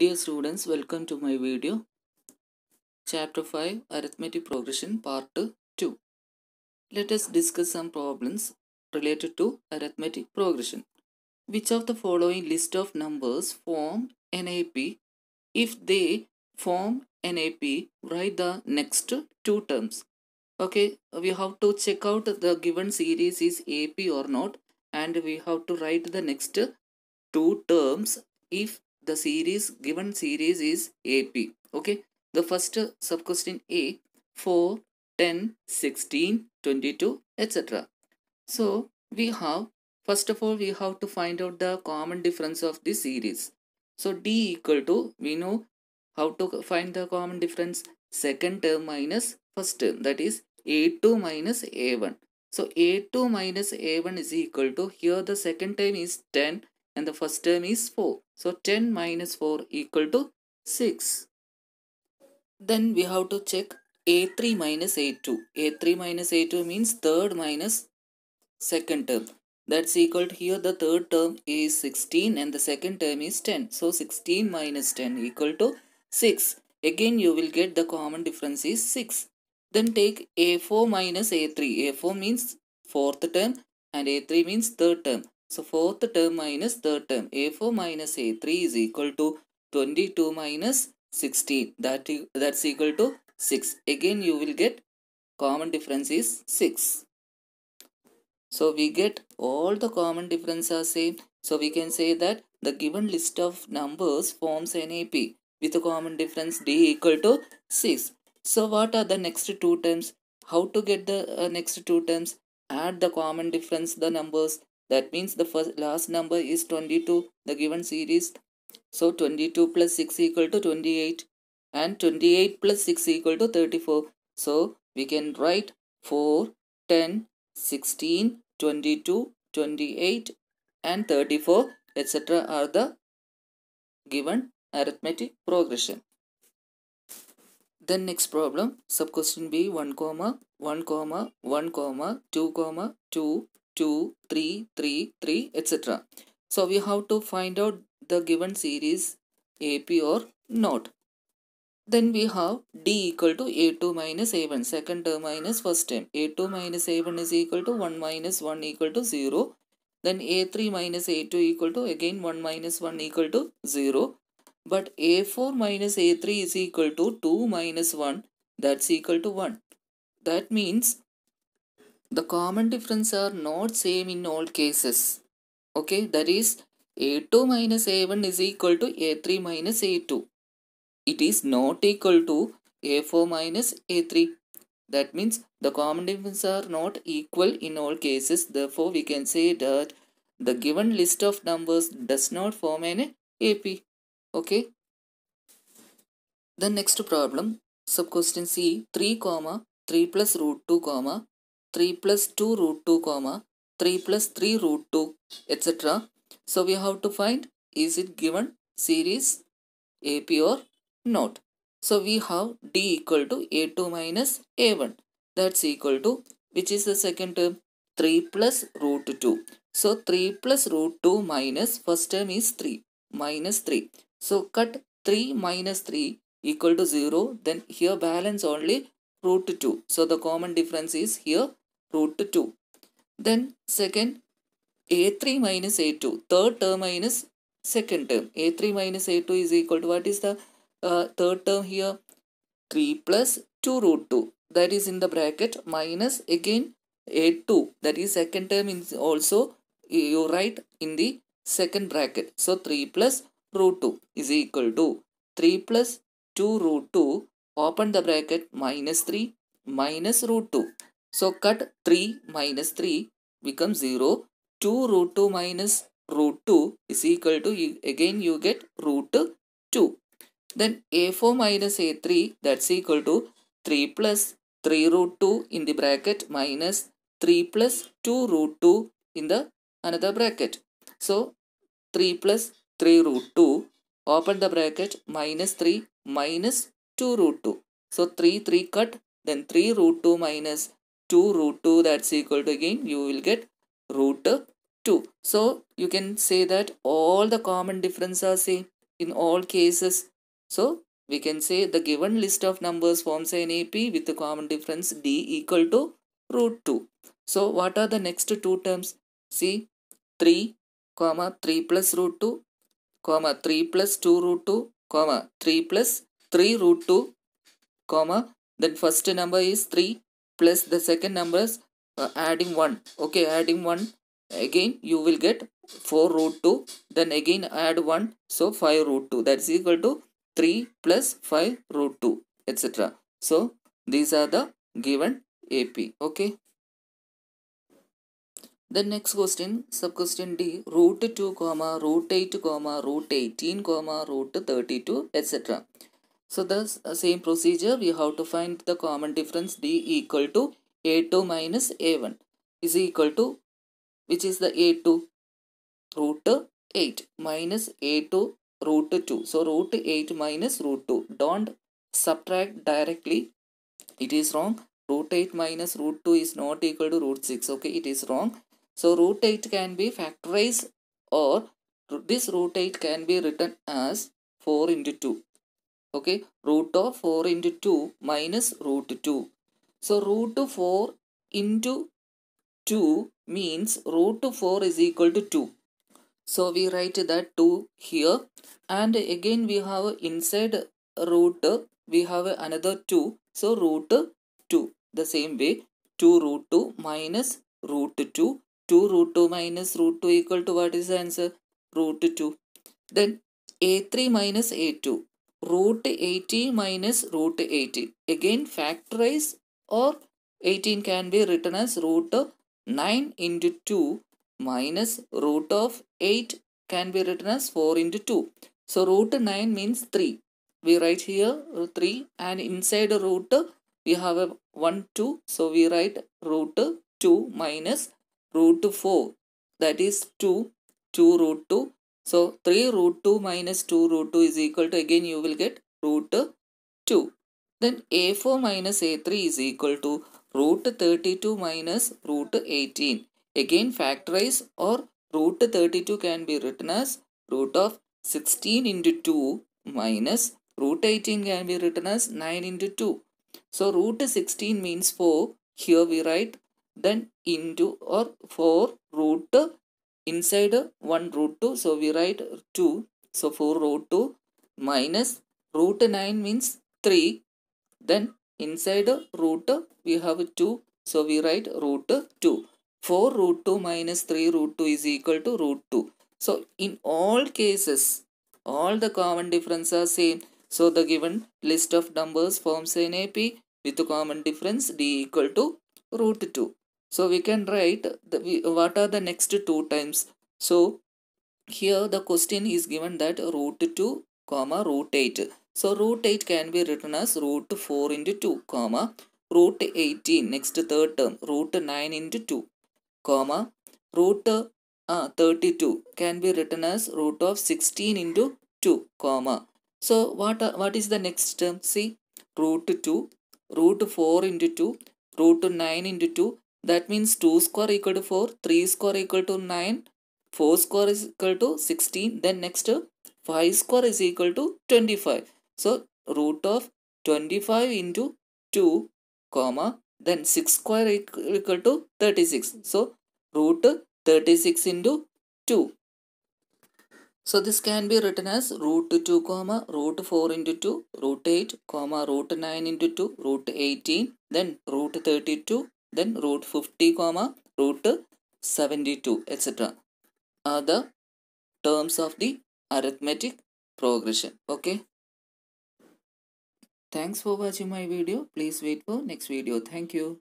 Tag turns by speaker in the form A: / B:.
A: Dear students, welcome to my video. Chapter 5 Arithmetic Progression Part 2. Let us discuss some problems related to arithmetic progression. Which of the following list of numbers form an AP? If they form an AP, write the next two terms. Okay, we have to check out the given series is AP or not, and we have to write the next two terms if the given series is AP. Okay, the first sub question A, 4, 10, 16, 22, etc. So we have, first of all, we have to find out the common difference of the series. So D equal to, we know how to find the common difference, second term minus first term, that is A2 minus A1. So A2 minus A1 is equal to, here the second term is 10 and the first term is 4. So 10 minus 4 equal to 6. Then we have to check A3 minus A2. A3 minus A2 means third minus second term. That's equal to, here the third term is 16 and the second term is 10. So 16 minus 10 equal to 6. Again you will get the common difference is 6. Then take A4 minus A3. A4 means fourth term and A3 means third term. So fourth term minus third term. A4 minus A3 is equal to 22 minus 16. That's equal to 6. Again you will get common difference is 6. So we get all the common differences are same. So we can say that the given list of numbers forms an AP with a common difference D equal to 6. So what are the next two terms? How to get the next two terms? Add the common difference, the numbers. That means the last number is 22, the given series. So 22 plus 6 equal to 28 and 28 plus 6 equal to 34. So we can write 4, 10, 16, 22, 28 and 34 etc. are the given arithmetic progression. Then next problem, sub question B, 1 comma 1 comma 1 comma 2 comma 2 2 3 3 3 etc. So we have to find out the given series AP or not. Then we have D equal to A2 minus A1, second term minus first term. A2 minus A1 is equal to 1 minus 1 equal to 0. Then A3 minus A2 equal to again 1 minus 1 equal to 0. But A4 minus A3 is equal to 2 minus 1, that's equal to 1. That means the common difference are not same in all cases. Okay, that is A2 minus A1 is equal to A3 minus A2. It is not equal to A4 minus A3. That means the common differences are not equal in all cases. Therefore, we can say that the given list of numbers does not form an AP. Okay. The next problem, sub question C, 3 comma 3 plus root 2 comma 3 plus 2 root 2 comma 3 plus 3 root 2 etc. So we have to find, is it given series AP or not. So we have D equal to A2 minus A1. That's equal to, which is the second term, 3 plus root 2. So 3 plus root 2 minus first term is 3 minus 3. So cut 3 minus 3 equal to 0. Then here balance only root 2. So the common difference is here root 2. Then second, A3 minus A2, third term minus second term. A3 minus A2 is equal to, what is the third term here? 3 plus 2 root 2. That is in the bracket minus again A2. That is second term is also you write in the second bracket. So 3 plus root 2 is equal to 3 plus 2 root 2. Open the bracket minus 3 minus root 2. So cut 3 minus 3 becomes 0. 2 root 2 minus root 2 is equal to, again you get root 2. Then A4 minus A3, that's equal to 3 plus 3 root 2 in the bracket minus 3 plus 2 root 2 in the another bracket. So 3 plus 3 root 2, open the bracket minus 3 minus 2 root 2. So 3 cut, then 3 root 2 minus 2 root 2, that's equal to, again you will get root 2. So you can say that all the common differences are same. in all cases. So we can say the given list of numbers forms an AP with the common difference D equal to root 2. So what are the next two terms? See, 3, 3 plus root 2, 3 plus 2 root 2, 3 plus 3 root 2, then first number is 3 plus the second number is adding 1. Okay, adding 1, again you will get 4 root 2, then again add 1, so 5 root 2, that's equal to 3 plus 5 root 2, etc. So these are the given AP. Okay, the next question, sub question D, root 2 comma root 8 comma root 18 comma root 32, etc. So the same procedure, we have to find the common difference D equal to A2 minus A1 is equal to, which is the A2, root 8 minus A2 root 2. So root 8 minus root 2. Don't subtract directly. It is wrong. Root 8 minus root 2 is not equal to root 6. Okay, it is wrong. So root 8 can be factorized, or this root 8 can be written as 4 into 2. Okay, root of 4 into 2 minus root 2. So root 4 into 2 means root 4 is equal to 2. So we write that 2 here, and again we have inside root, we have another 2. So root 2. The same way, 2 root 2 minus root 2. 2 root 2 minus root 2 equal to what is the answer? Root 2. Then A3 minus A2. Root 18 minus root 18. Again factorize, or 18 can be written as root 9 into 2 minus root of 8 can be written as 4 into 2. So root 9 means 3. We write here 3, and inside root we have a 1 2. So we write root 2 minus root 4. That is 2. 2 root 2. So 3 root 2 minus 2 root 2 is equal to, again you will get root 2. Then A4 minus A3 is equal to root 32 minus root 18. Again factorize, or root 32 can be written as root of 16 into 2 minus root 18 can be written as 9 into 2. So root 16 means 4. Here we write, then into, or 4 root inside 1 root 2. So we write 2. So 4 root 2 minus root 9 means 3. Then inside root we have 2. So we write root 2. 4 root 2 minus 3 root 2 is equal to root 2. So in all cases, all the common difference are same. So the given list of numbers forms an AP with the common difference D equal to root 2. So we can write what are the next two times. So here the question is given that root 2 comma root 8. So root 8 can be written as root 4 into 2 comma root 18, next third term, root 9 into 2 comma root 32 can be written as root of 16 into 2 comma. So what is the next term? See, root 2, root 4 into 2, root 9 into 2. That means 2 square equal to 4, 3 square equal to 9, 4 square is equal to 16. Then next 5 square is equal to 25. So root of 25 into 2 comma, then 6 square equal to 36. So root 36 into 2. So this can be written as root 2 comma root 4 into 2, root 8 comma root 9 into 2, root 18, then root 32, then root 50 comma root 72, etc. are the terms of the arithmetic progression. Okay. Thanks for watching my video. Please wait for next video. Thank you.